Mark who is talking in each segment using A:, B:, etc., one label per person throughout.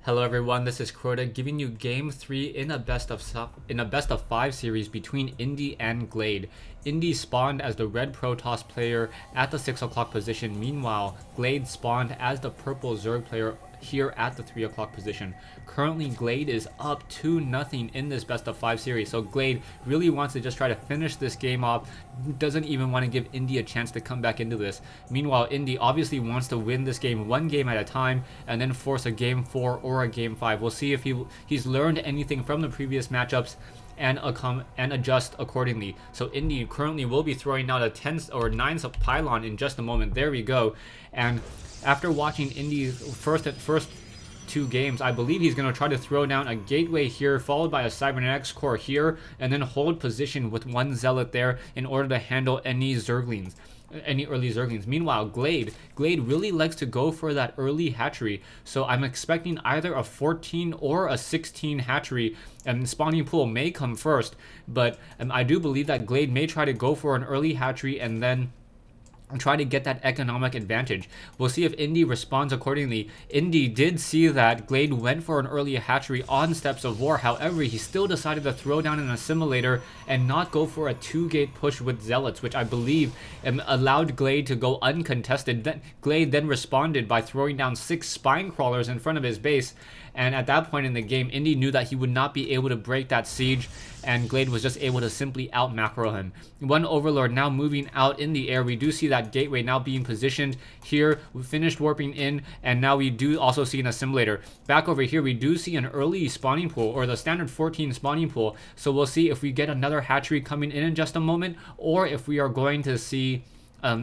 A: Hello everyone, this is Crota giving you Game 3 in a best of 5 series between Indy and Glade. Indy spawned as the red Protoss player at the 6 o'clock position. Meanwhile, Glade spawned as the purple Zerg player here at the 3 o'clock position. Currently, Glade is up 2-0 in this best of 5 series, so Glade really wants to just try to finish this game off, doesn't even want to give Indy a chance to come back into this. Meanwhile, Indy obviously wants to win this game one game at a time and then force a game 4 or a game 5. We'll see if he's learned anything from the previous matchups and adjust accordingly. So Indy currently will be throwing out a 10 or 9 pylon in just a moment. There we go. And after watching Indy's first 2 games, I believe he's going to try to throw down a gateway here, followed by a cybernetics core here, and then hold position with 1 zealot there in order to handle any early Zerglings. Meanwhile, Glade really likes to go for that early hatchery, so I'm expecting either a 14 or a 16 hatchery, and spawning pool may come first, but I do believe that Glade may try to go for an early hatchery and then try to get that economic advantage. We'll see if Indy responds accordingly. Indy did see that Glade went for an early hatchery on Steps of War. However, he still decided to throw down an assimilator and not go for a 2-gate push with zealots, which I believe allowed Glade to go uncontested. Then Glade then responded by throwing down 6 spine crawlers in front of his base, and at that point in the game, Indy knew that he would not be able to break that siege, and Glade was just able to simply out macro him. 1 Overlord now moving out in the air. We do see that gateway now being positioned here. We finished warping in, and now we do also see an assimilator. Back over here, we do see an early spawning pool, or the standard 14 spawning pool. So we'll see if we get another hatchery coming in just a moment, or if we are going to see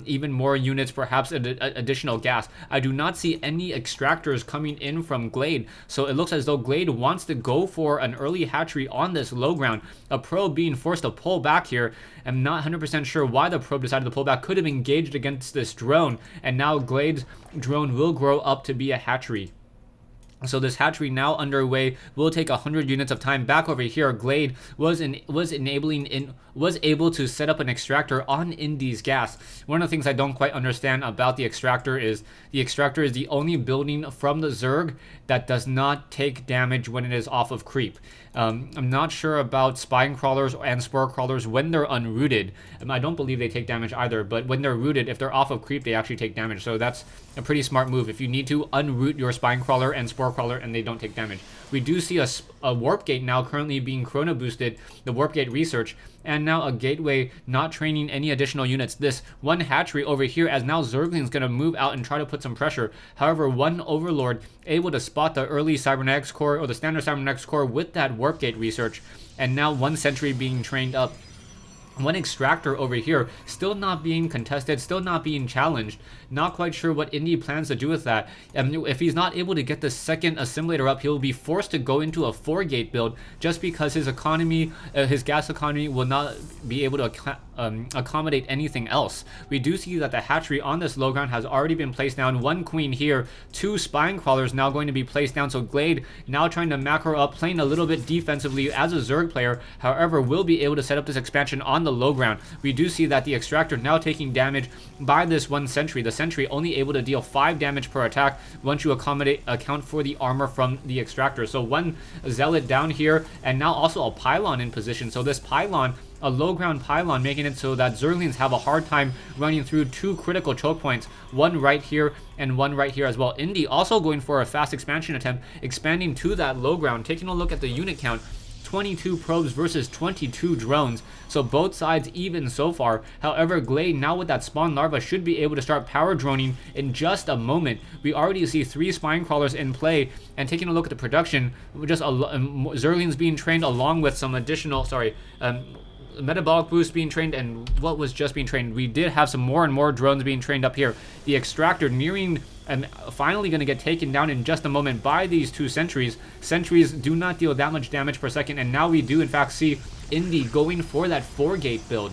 A: even more units, perhaps additional gas. I do not see any extractors coming in from Glade, so it looks as though Glade wants to go for an early hatchery on this low ground. A probe being forced to pull back here. I'm not 100% sure why the probe decided to pull back. Could have engaged against this drone, and now Glade's drone will grow up to be a hatchery. So this hatchery now underway will take 100 units of time. Back over here, Glade was able to set up an extractor on Indy's gas. One of the things I don't quite understand about the extractor is the only building from the Zerg that does not take damage when it is off of creep. I'm not sure about spine crawlers and spore crawlers when they're unrooted. I don't believe they take damage either, but when they're rooted, if they're off of creep, they actually take damage. So that's a pretty smart move if you need to unroot your spine crawler and spore crawler and they don't take damage. We do see a warp gate now currently being chrono boosted, the warp gate research, and now a gateway not training any additional units. This 1 hatchery over here, as now Zergling's going to move out and try to put some pressure. However, 1 Overlord able to spot the early cybernetics core, or the standard cybernetics core, with that warp gate research, and now 1 sentry being trained up. 1 extractor over here, still not being contested, still not being challenged. Not quite sure what Indy plans to do with that. If he's not able to get the second assimilator up, he'll be forced to go into a 4-gate build, just because his economy, his gas economy, will not be able to accommodate anything else. We do see that the hatchery on this low ground has already been placed down. 1 queen here, 2 spine crawlers now going to be placed down. So Glade now trying to macro up, playing a little bit defensively as a Zerg player. However, will be able to set up this expansion on the low ground. We do see that the extractor now taking damage by this 1 sentry. The sentry only able to deal 5 damage per attack once you account for the armor from the extractor. So 1 zealot down here, and now also a pylon in position. So this pylon, a low ground pylon, making it so that Zerglings have a hard time running through 2 critical choke points, 1 right here and 1 right here as well. Indy also going for a fast expansion attempt, expanding to that low ground. Taking a look at the unit count, 22 probes versus 22 drones, so both sides even so far. However, Glade now with that spawn larva should be able to start power droning in just a moment. We already see 3 spine crawlers in play, and taking a look at the production, just Zerglings being trained along with some additional, metabolic boost being trained, and what was just being trained. We did have some more and more drones being trained up here. The extractor nearing and finally going to get taken down in just a moment by these 2 sentries. Sentries do not deal that much damage per second, and now we do in fact see Indy going for that 4-gate build.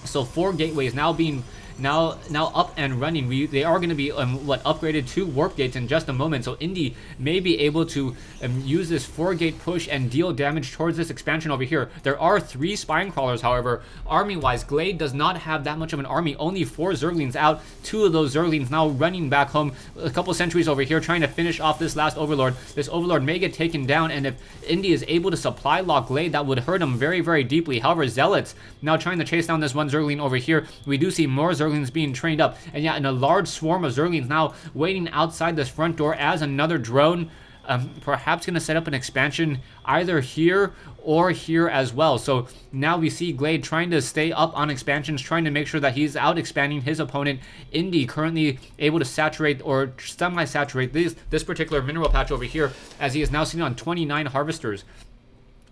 A: So 4 gateways now being now up and running. They are going to be upgraded to warp gates in just a moment. So Indy may be able to use this 4-gate push and deal damage towards this expansion over here. There are 3 spine crawlers, however. Army-wise, Glade does not have that much of an army. Only 4 Zerglings out. 2 of those Zerglings now running back home. A couple sentries over here trying to finish off this last Overlord. This Overlord may get taken down, and if Indy is able to supply lock Glade, that would hurt him very, very deeply. However, Zealots now trying to chase down this one Zergling over here. We do see more Zerglings being trained up, and yeah, and a large swarm of Zerglings now waiting outside this front door as another drone perhaps going to set up an expansion either here or here as well. So now we see Glade trying to stay up on expansions, trying to make sure that he's out expanding his opponent. Indy currently able to saturate or semi-saturate this particular mineral patch over here, as he is now sitting on 29 harvesters.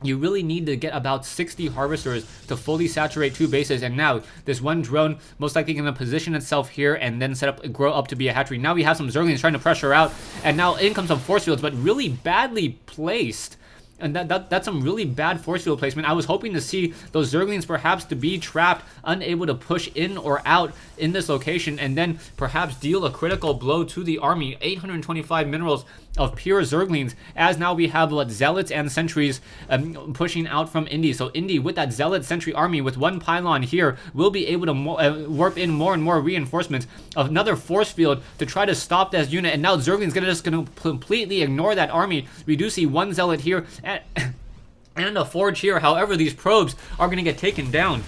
A: You really need to get about 60 harvesters to fully saturate 2 bases, and now this one drone most likely going to position itself here and then grow up to be a hatchery. Now we have some Zerglings trying to pressure out, and now in comes some force fields, but really badly placed. And that's some really bad force field placement. I was hoping to see those Zerglings perhaps to be trapped, unable to push in or out in this location, and then perhaps deal a critical blow to the army. 825 minerals of pure Zerglings, as now we have Zealots and Sentries pushing out from Indy. So Indy, with that Zealot Sentry army, with 1 pylon here, will be able to warp in more and more reinforcements. Another force field to try to stop this unit, and now Zergling's just going to completely ignore that army. We do see 1 Zealot here, and a Forge here. However, these probes are going to get taken down.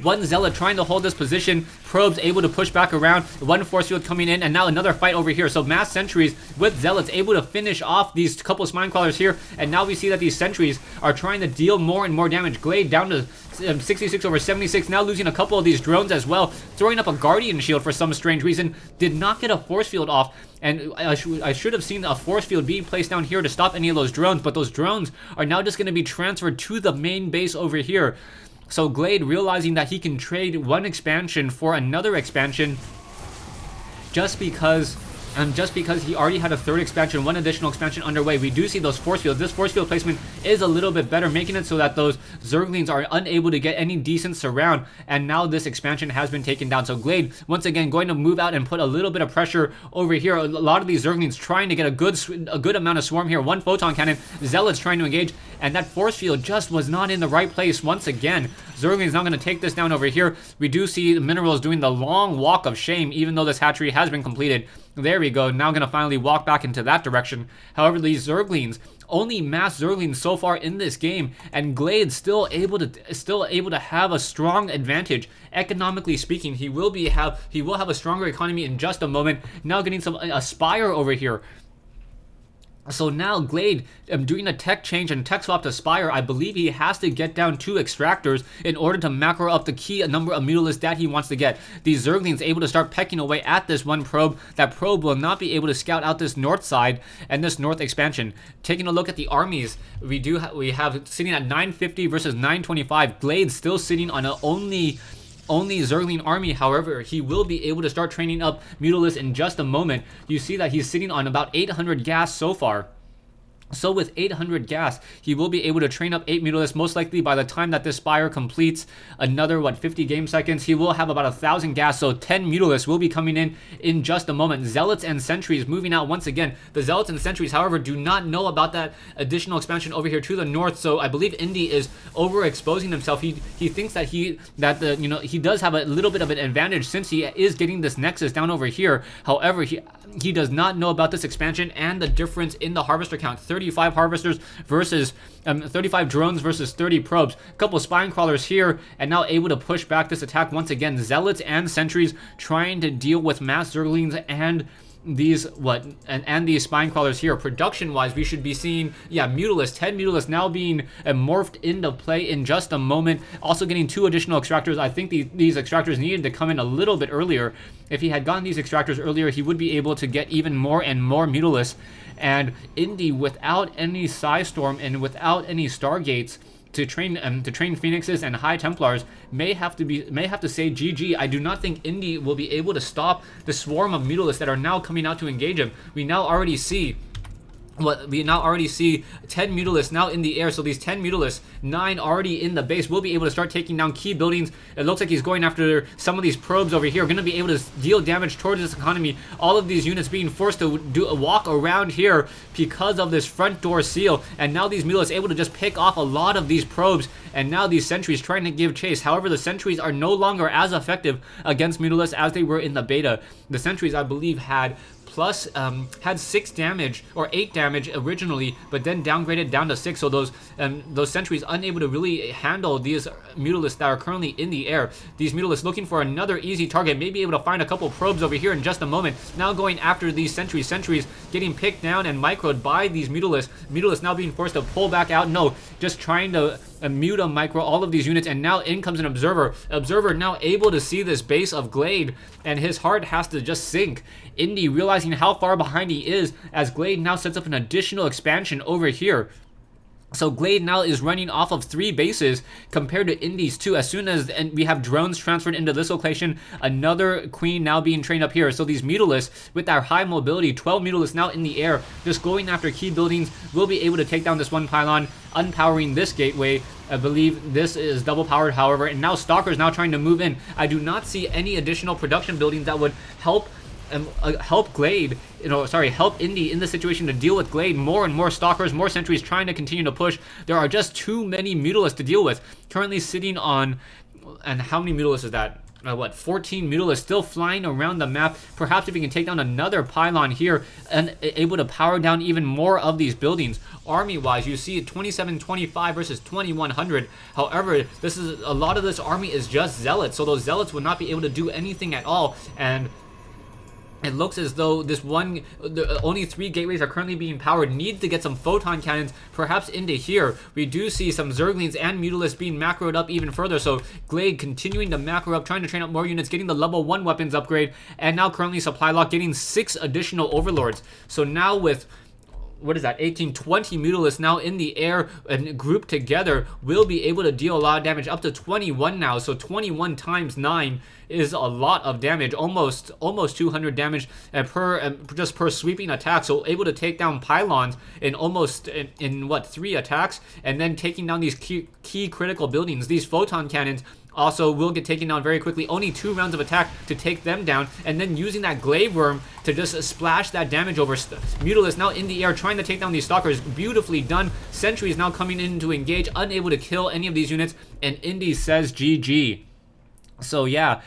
A: 1 Zealot trying to hold this position. Probes able to push back around. 1 force field coming in, and now another fight over here. So mass sentries with Zealots able to finish off these couple spine crawlers here, and now we see that these sentries are trying to deal more and more damage. Glade down to 66 over 76, now losing a couple of these drones as well. Throwing up a Guardian Shield for some strange reason. Did not get a force field off, and I should have seen a force field being placed down here to stop any of those drones, but those drones are now just going to be transferred to the main base over here. So Glade, realizing that he can trade 1 expansion for another expansion just because he already had a 3rd expansion, 1 additional expansion underway. We do see those force fields. This force field placement is a little bit better, making it so that those Zerglings are unable to get any decent surround, and now this expansion has been taken down. So Glade, once again, going to move out and put a little bit of pressure over here. A lot of these Zerglings trying to get a good amount of swarm here. 1 photon cannon, Zealots trying to engage, and that force field just was not in the right place once again. Zergling's now going to take this down over here. We do see the Minerals doing the long walk of shame, even though this hatchery has been completed. There we go, now going to finally walk back into that direction. However, these Zerglings, only mass Zerglings so far in this game, and Glade still able to have a strong advantage. Economically speaking, he will have a stronger economy in just a moment. Now getting a Spire over here. So now Glade, doing a tech change and tech swap to Spire, I believe he has to get down 2 extractors in order to macro up the key number of Mutalisks that he wants to get. These Zerglings able to start pecking away at this 1 probe. That probe will not be able to scout out this north side and this north expansion. Taking a look at the armies, we have sitting at 950 versus 925. Glade still sitting on an only Zergling army. However, he will be able to start training up Mutalisk in just a moment. You see that he's sitting on about 800 gas so far. So with 800 gas, he will be able to train up 8 Mutalisks. Most likely by the time that this Spire completes another, 50 game seconds, he will have about 1,000 gas. So 10 Mutalisks will be coming in just a moment. Zealots and Sentries moving out once again. The Zealots and Sentries, however, do not know about that additional expansion over here to the north. So I believe Indy is overexposing himself. He thinks that he does have a little bit of an advantage since he is getting this Nexus down over here. However, he does not know about this expansion and the difference in the harvester count. 35 harvesters versus 35 drones versus 30 probes. A couple of spine crawlers here, and now able to push back this attack once again. Zealots and Sentries trying to deal with mass Zerglings and these these spine crawlers here. Production wise, we should be seeing 10 Mutalisks now being morphed into play in just a moment. Also getting 2 additional extractors. I think these extractors needed to come in a little bit earlier. If he had gotten these extractors earlier, he would be able to get even more and more Mutalisks. And Indy, without any Psystorm and without any Stargates to train Phoenixes and High Templars, may have to say GG. I do not think Indy will be able to stop the swarm of Mutalisks that are now coming out to engage him. We now already see what we now already see 10 Mutalisks now in the air. So these 10 Mutalisks, 9 already in the base, will be able to start taking down key buildings. It looks like he's going after some of these probes over here, going to be able to deal damage towards this economy. All of these units being forced to do a walk around here because of this front door seal. And now these Mutalisks able to just pick off a lot of these probes. And now these sentries trying to give chase. However, the sentries are no longer as effective against Mutalisks as they were in the beta. The sentries, I believe, had 6 damage or 8 damage originally, but then downgraded down to 6. So those sentries unable to really handle these Mutalisks that are currently in the air. These Mutalisks looking for another easy target, maybe able to find a couple probes over here in just a moment. Now going after these sentries. Sentries getting picked down and microed by these Mutalisks. Mutalisks now being forced to pull back out. No, just trying to mute a micro all of these units. And now in comes an observer. Observer now able to see this base of Glade, and his heart has to just sink. Indy realizing how far behind he is as Glade now sets up an additional expansion over here. So Glade now is running off of 3 bases compared to Indy's 2. As soon as we have drones transferred into this location, another queen now being trained up here. So these Mutalisks with our high mobility, 12 Mutalisks now in the air, just going after key buildings, will be able to take down this one pylon, unpowering this gateway. I believe this is double powered, however, and now Stalker's now trying to move in. I do not see any additional production buildings that would help Glade, help Indy in the situation to deal with Glade. More and more Stalkers, more sentries trying to continue to push. There are just too many Mutalisks to deal with. Currently sitting on, and how many Mutalisks is that? 14 Mutalisks still flying around the map. Perhaps if we can take down another pylon here and able to power down even more of these buildings. Army-wise, you see 2725 versus 2100. However, this is a lot of this army is just zealots, so those zealots would not be able to do anything at all. And it looks as though only 3 gateways are currently being powered. Need to get some photon cannons, perhaps into here. We do see some Zerglings and Mutalisks being macroed up even further. So Glade continuing to macro up, trying to train up more units, getting the level 1 weapons upgrade, and now currently supply lock, getting 6 additional Overlords. So now with 18, 20 Mutalisks now in the air and grouped together, will be able to deal a lot of damage, up to 21 now. So 21 times 9 is a lot of damage, almost 200 damage per sweeping attack. So able to take down pylons in 3 attacks, and then taking down these key critical buildings. These photon cannons also will get taken down very quickly. Only 2 rounds of attack to take them down, and then using that Glade Worm to just splash that damage over. Mutalisks now in the air trying to take down these Stalkers. Beautifully done. Sentries now coming in to engage, unable to kill any of these units, and Indy says GG. So yeah,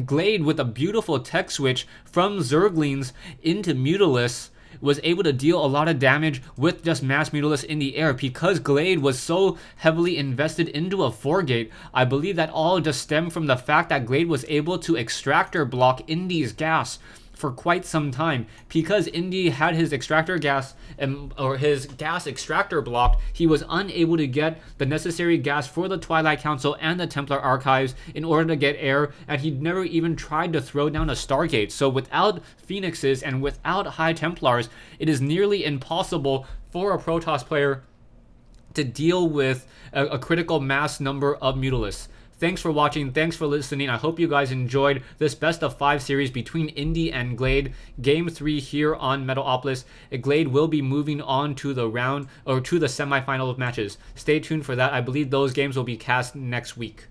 A: Glade with a beautiful tech switch from Zerglings into Mutalisks was able to deal a lot of damage with just mass Mutalisks in the air. Because Glade was so heavily invested into a 4-gate, I believe that all just stemmed from the fact that Glade was able to extractor block Indy's gas for quite some time. Because Indy had his extractor gas or his gas extractor blocked, he was unable to get the necessary gas for the Twilight Council and the Templar Archives in order to get air, and he never even tried to throw down a Stargate. So without Phoenixes and without High Templars, it is nearly impossible for a Protoss player to deal with a critical mass number of Mutalisks. Thanks for watching. Thanks for listening. I hope you guys enjoyed this best of 5 series between Indy and Glade. Game 3 here on Metalopolis. Glade will be moving on to the round or to the semifinal of matches. Stay tuned for that. I believe those games will be cast next week.